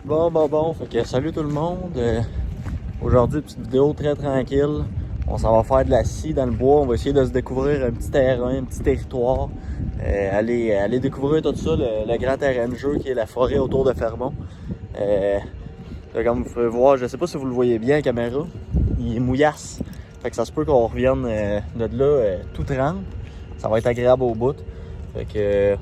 Bon, fait que salut tout le monde. Aujourd'hui, petite vidéo très tranquille. On s'en va faire de la scie dans le bois. On va essayer de se découvrir un petit terrain, un petit territoire. Aller découvrir tout ça, le grand terrain de jeu qui est la forêt autour de Fermont. Comme vous pouvez voir, je sais pas si vous le voyez bien à la caméra, il est mouillasse. Fait que ça se peut qu'on revienne de là tout trempe. Ça va être agréable au bout. Fait que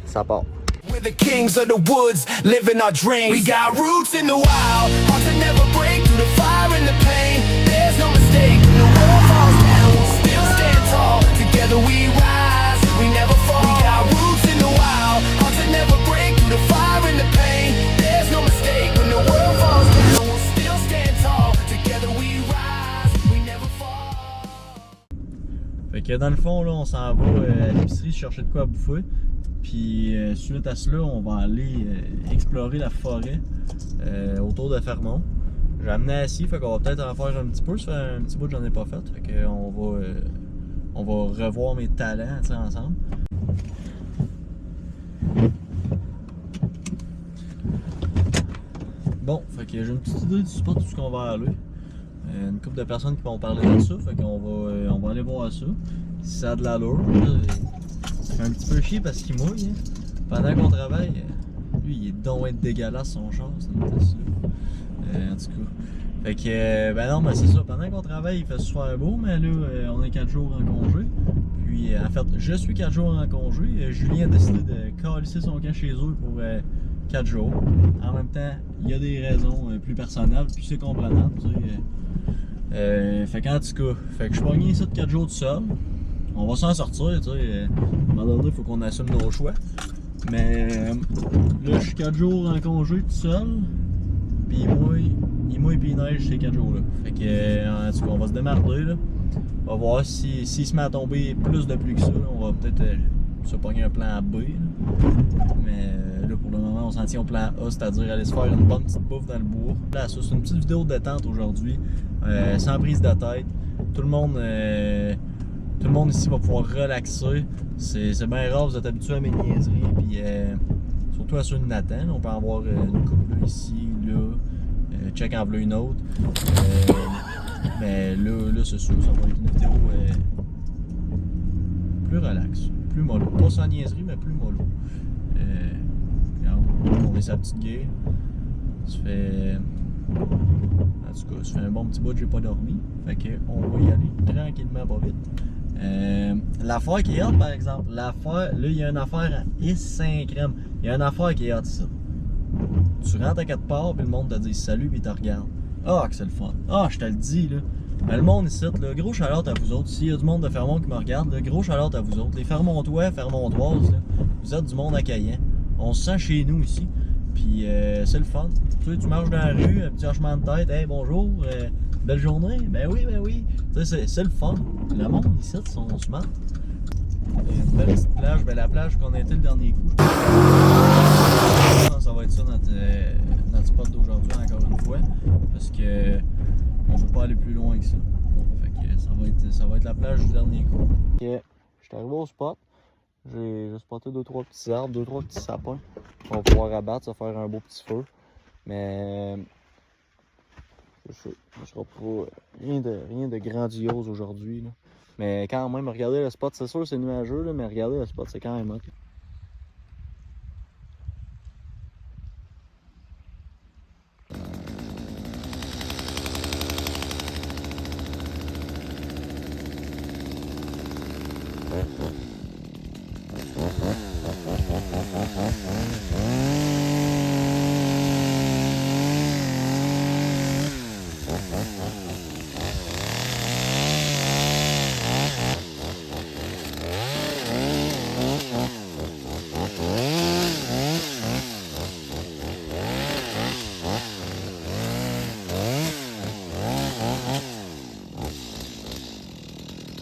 ça part. We're the kings of the woods, living our dreams. We got roots in the wild, hearts that never break through the fire and the pain. There's no mistake when the world falls down, we'll still stand tall. Together we rise, we never fall. We got roots in the wild, hearts that never break through the fire and the pain. There's no mistake when the world falls down, we'll still stand tall. Together we rise, we never fall. Fait que dans le fond, là, on s'en va à l'épicerie chercher de quoi à bouffer. Puis suite à cela, on va aller explorer la forêt autour de Fermont. J'ai amené assis, fait qu'on va peut-être en faire un petit peu. Ça fait un petit bout que j'en ai pas fait. Fait qu'on va revoir mes talents ensemble. Bon, fait que j'ai une petite idée du spot où ce qu'on va aller. Une couple de personnes qui vont parler de ça, fait qu'on va aller voir ça. Si ça a de l'allure. Ça fait un petit peu chier parce qu'il mouille. Hein. Pendant qu'on travaille, lui il est donc dégueulasse son char, c'est une Tesla. En tout cas. Fait que, ben non, mais c'est ça. Pendant qu'on travaille, il fait super beau, mais là, on est 4 jours en congé. Puis, en fait, je suis 4 jours en congé. Julien a décidé de calisser son camp chez eux pour 4 jours. En même temps, il y a des raisons plus personnelles, puis c'est comprenable, tu sais. Fait qu'en tout cas, fait que je suis pogné ça de 4 jours tout seul. On va s'en sortir, tu sais. À un moment donné, il faut qu'on assume nos choix. Mais là, je suis 4 jours en congé tout seul. Puis il mouille puis il neige ces 4 jours-là. Fait que, en tout cas, on va se démarrer, là. On va voir s'il se met à tomber plus de pluie que ça, là, on va peut-être se pogner un plan B. Là. Mais là, pour le moment, on s'en tient au plan A, c'est-à-dire aller se faire une bonne petite bouffe dans le bois. Là, ça, c'est une petite vidéo de détente aujourd'hui, sans prise de tête. Tout le monde ici va pouvoir relaxer. C'est bien rare, vous êtes habitués à mes niaiseries. Puis surtout à ceux de Nathan. On peut en voir une couple là, ici, là. Check en v'là une autre. Mais là c'est sûr, ça va être une vidéo plus relax, plus mollo. Pas sans niaiserie, mais plus mollo. Regarde, on est sa petite gueule. Ça fait. En tout cas, ça fait un bon petit bout que j'ai pas dormi. Fait qu'on va y aller tranquillement, pas vite. L'affaire qui est hot, par exemple, là, il y a une affaire à 5 crème. Il y a une affaire qui est hot, ça. Tu rentres à quelque part, puis le monde te dit salut, puis il te regarde. Ah, que c'est le fun. Ah, je te le dis, là. Ben, le monde ici, là, gros shout-out à vous autres. S'il y a du monde de Fermont qui me regarde, là, gros shout-out à vous autres. Les Fermontois, Fermontoises, là, vous êtes du monde accueillant. On se sent chez nous ici. Puis c'est le fun. Tu marches dans la rue, un petit hochement de tête, hey, bonjour, belle journée. Ben oui. Tu sais, c'est le fun. Le monde ici, ils sont smart. Une belle petite plage, ben la plage qu'on a été le dernier coup. Ça va être ça notre spot d'aujourd'hui encore une fois. Parce que on peut pas aller plus loin que ça. Fait que ça va être la plage du dernier coup. Ok, je suis arrivé au spot. J'ai spoté 2-3 petits arbres, 2-3 petits sapins. On va pouvoir abattre, ça va faire un beau petit feu. Mais ça sera pas rien de grandiose aujourd'hui. Mais quand même, regardez le spot, c'est sûr c'est nuageux, là, mais regardez le spot, c'est quand même hot.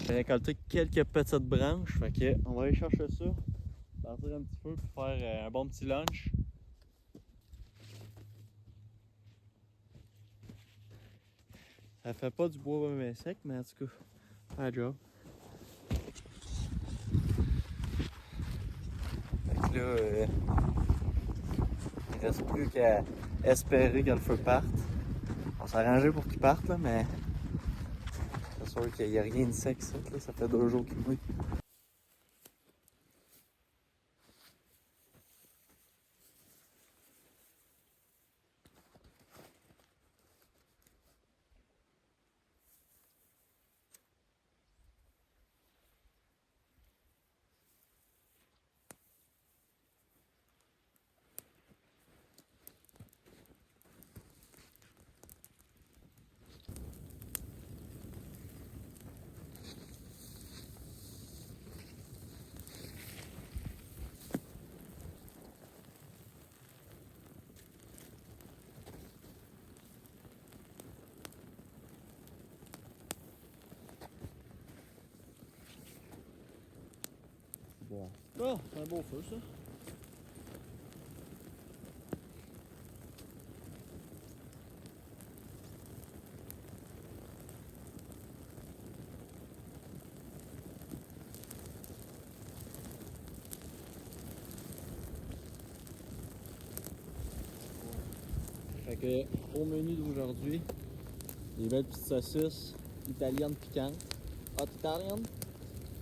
J'ai récolté quelques petites branches, fait que on va aller chercher ça, partir un petit peu pour faire un bon petit lunch. Ça fait pas du bois bien sec, mais en tout cas, fait un job. Fait que là, Il reste plus qu'à espérer que le feu parte. On s'est arrangé pour qu'il parte, là, mais c'est sûr qu'il n'y a rien de sec, ça, là. Ça fait 2 jours qu'il mouille. Bon. Ah, c'est un beau feu, ça. Fait que, au menu d'aujourd'hui, des belles petites saucisses italiennes piquantes. Hot Italian.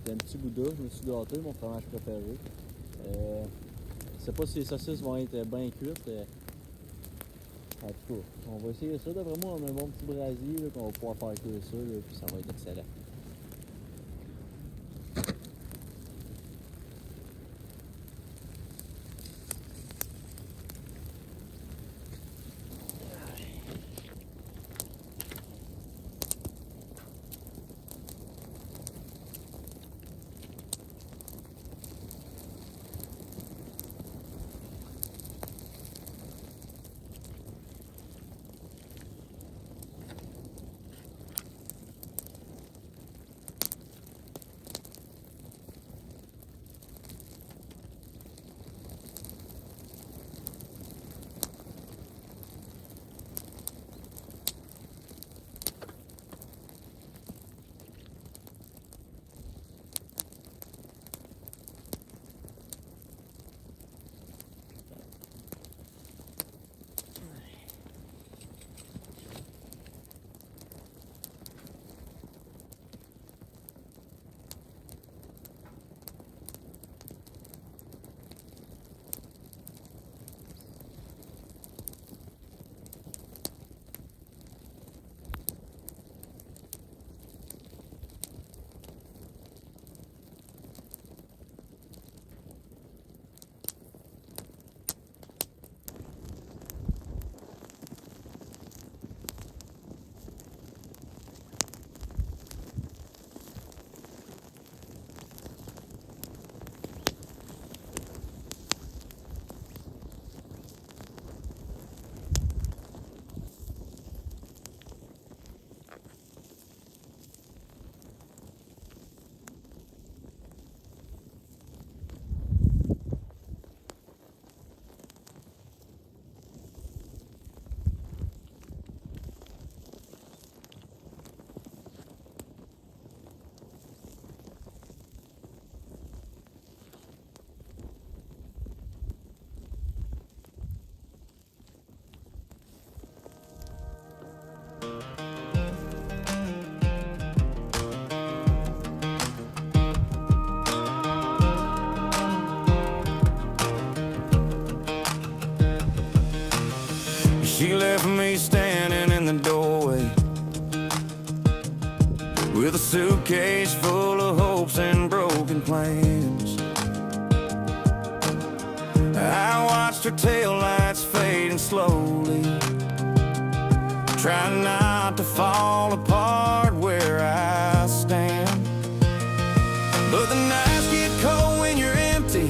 C'est un petit gouda, je me suis gâté, mon fromage préféré. Je sais pas si les saucisses vont être bien cuites. En tout cas, on va essayer ça. D'après moi, on a un bon petit brasier là, qu'on va pouvoir faire cuire ça, là, puis ça va être excellent. She left me standing in the doorway with a suitcase full of hopes and broken plans. I watched her taillights fading slowly, trying not to fall apart where I stand. But the nights get cold when you're empty,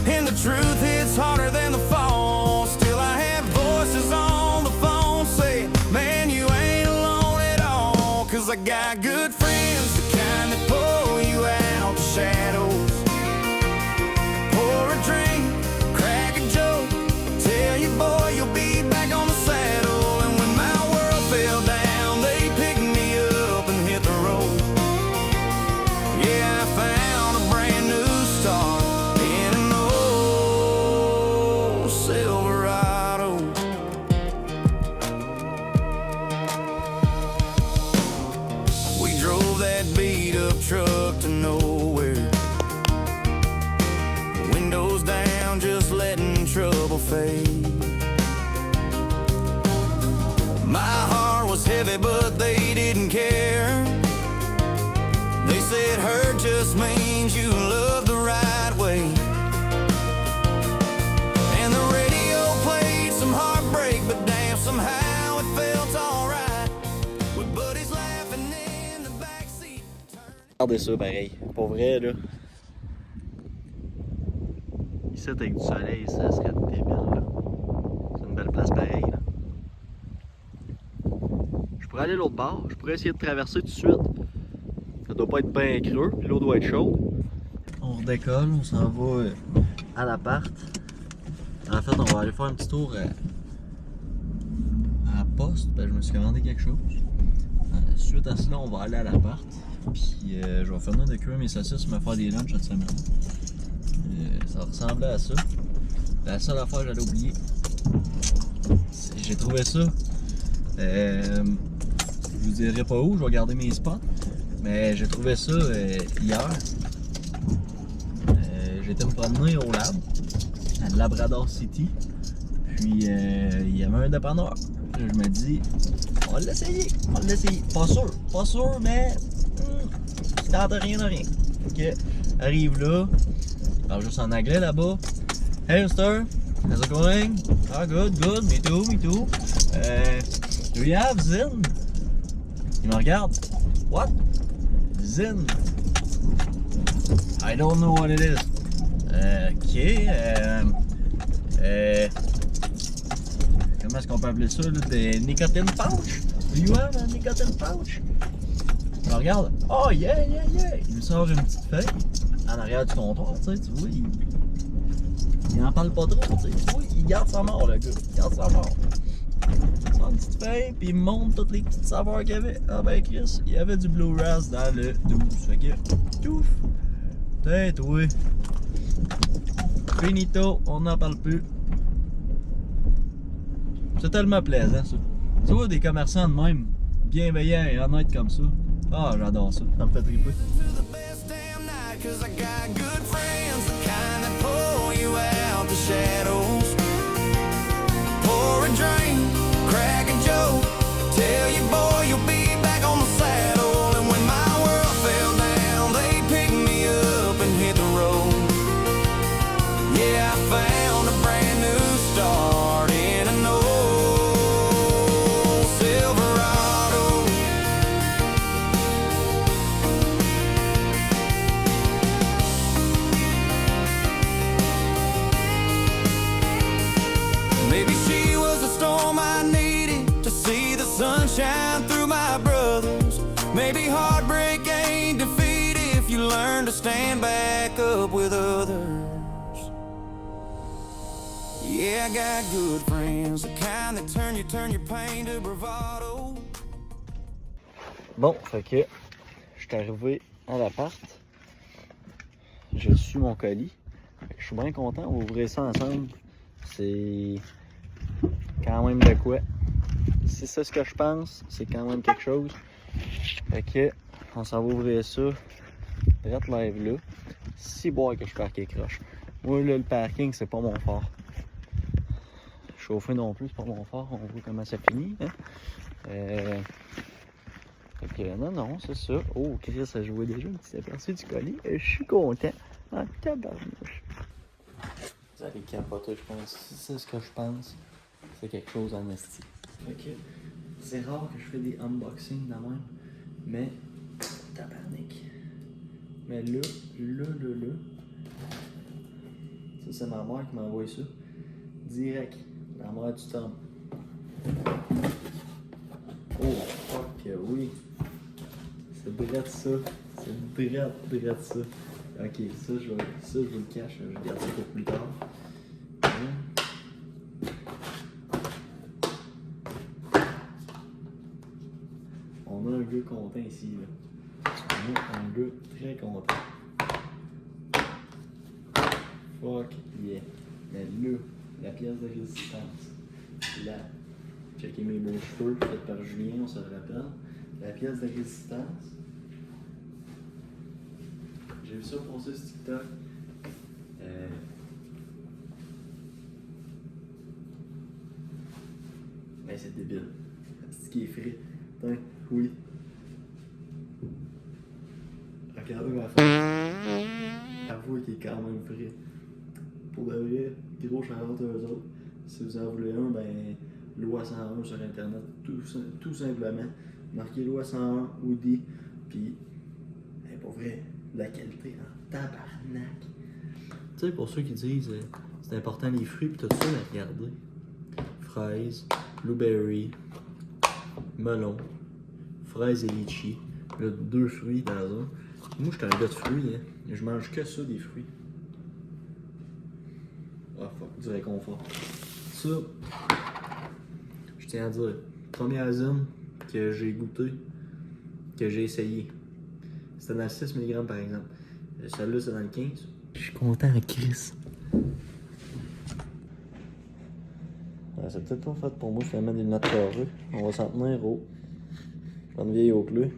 and the truth hits harder than the fall. Still I have voices on the phone saying, man, you ain't alone at all. Cause I got good friends, the kind that pull you out the shadows. Pour a drink, crack a joke, tell you boy you'll be back on the saddle. And when my world fell down, they picked me up and hit the road. Yeah, I found a brand new start in an old Silverado. was heavy, but they didn't care. They said hurt just means you love the right way. And the radio played some heartbreak, but damn, somehow it felt alright. With buddies laughing in the backseat. Regardez ça pareil. Pour vrai là. Ici avec du soleil, ça serait débile là. C'est une belle place pareille là. Je pourrais aller l'autre bord, je pourrais essayer de traverser tout de suite. Ça doit pas être bien creux, puis l'eau doit être chaude. On redécolle, on s'en va à l'appart. En fait, on va aller faire un petit tour à la poste, ben, je me suis commandé quelque chose. Suite à cela, on va aller à l'appart. Puis je vais finir de cuire mes saucisses, me faire des lunchs cette semaine. Ça ressemblait à ça. La seule affaire que j'allais oublier, j'ai trouvé ça. Je vous dirai pas où, je vais garder mes spots. Mais j'ai trouvé ça hier. J'étais me promener au lab, à Labrador City. Puis il y avait un dépanneur. Puis je me dis, on va l'essayer, on va l'essayer. Pas sûr, mais c'est tente rien de rien. Ok, arrive là, il parle juste en anglais là-bas. Hey mister, how's it going? Ah, good, me too. Do you have Zyn? Il me regarde. What? Zyn? I don't know what it is. Ok. Comment est-ce qu'on peut appeler ça? Là? Des nicotine pouch? Do you have a nicotine pouch? Il me regarde. Oh yeah. Il me sort une petite feuille en arrière du comptoir, tu vois. Il en parle pas trop, tu sais. Oui, il garde sa mort, le gars. Il garde sa mort. Il sort une petite feuille, puis il montre toutes les petites saveurs qu'il y avait. Ah ben Chris, il y avait du Blue Ras dans le 12. Fait que, touf. Tête, oui. Finito, on n'en parle plus. C'est tellement plaisant, ça. Tu vois, des commerçants de même, bienveillants et honnêtes comme ça. Ah, j'adore ça. Ça me fait triper. Shadows, pour a drink, crack a joke, tell you boy you'll be back on the saddle. And when my world fell down, they picked me up and hit the road. Yeah, I found a brand new start in an old Silverado. Maybe she was the storm I needed to see the sunshine through my brothers. Maybe heartbreak ain't defeat if you learn to stand back up with others. Yeah, I got good friends, the kind that turn your pain to bravado. Bon, fait que je suis arrivé à l'appart. J'ai reçu mon colis. Fait que je suis bien content, on va ouvrir ça ensemble. C'est quand même de quoi. Si c'est ce que je pense, c'est quand même quelque chose. Fait que on s'en va ouvrir ça. Direct live là. Si boire que je parque et croche. Moi là, le parking c'est pas mon fort. Chauffer non plus c'est pas mon fort. On voit comment ça finit. Hein? Fait que non, c'est ça. Oh Chris, ça jouait déjà un petit aperçu du colis. Je suis content. En tabarnouche. Vous allez capoter, je pense. Si c'est ce que je pense, c'est quelque chose en esti. Fait que c'est rare que je fais des unboxings de même, mais tabarnak. Mais là, ça c'est ma mère qui m'a envoyé ça. Direct, la mère du Tom. Oh fuck oui. C'est drôle ça. C'est drôle ça. Ok, ça je vous le cache, je garde ça pour plus tard. On a un gars content ici, là. On a un gars très content. Fuck yeah. Mais là, la pièce de résistance. Là, checker mes beaux cheveux, faits par Julien, on se rappelle. La pièce de résistance. J'ai vu ça passer sur TikTok. Mais c'est débile. C'est ce qui est frais. Putain, oui. Regardez ma face. Avouez qu'il est quand même vrai. Pour de vrai, gros shout-out à eux autres. Si vous en voulez un, ben, Loi 101 sur internet, tout simplement. Marquez Loi 101, Woody, puis, ben, pour vrai, la qualité en tabarnak. Tu sais, pour ceux qui disent c'est important les fruits pis tout ça, mais regardez. Fraises, blueberry, melon, fraises et litchi. Là, 2 fruits dans un. Moi, je suis un gars de fruits, hein. Je mange que ça, des fruits. Ah, fuck, du réconfort. Ça, je tiens à dire, première zone que j'ai goûté, que j'ai essayé. C'était dans le 6 mg par exemple. Celle-là, c'est dans le 15. Je suis content avec Chris. C'est peut-être pas fait pour moi, finalement, des lunettes carrées. On va s'en tenir au. Une vieille au clé.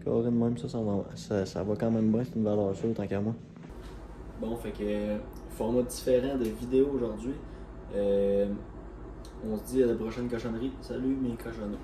Carré de même, ça va quand même bien, c'est une valeur sûre tant qu'à moi. Bon, fait que format différent de vidéo aujourd'hui. On se dit à la prochaine cochonnerie. Salut mes cochonneux.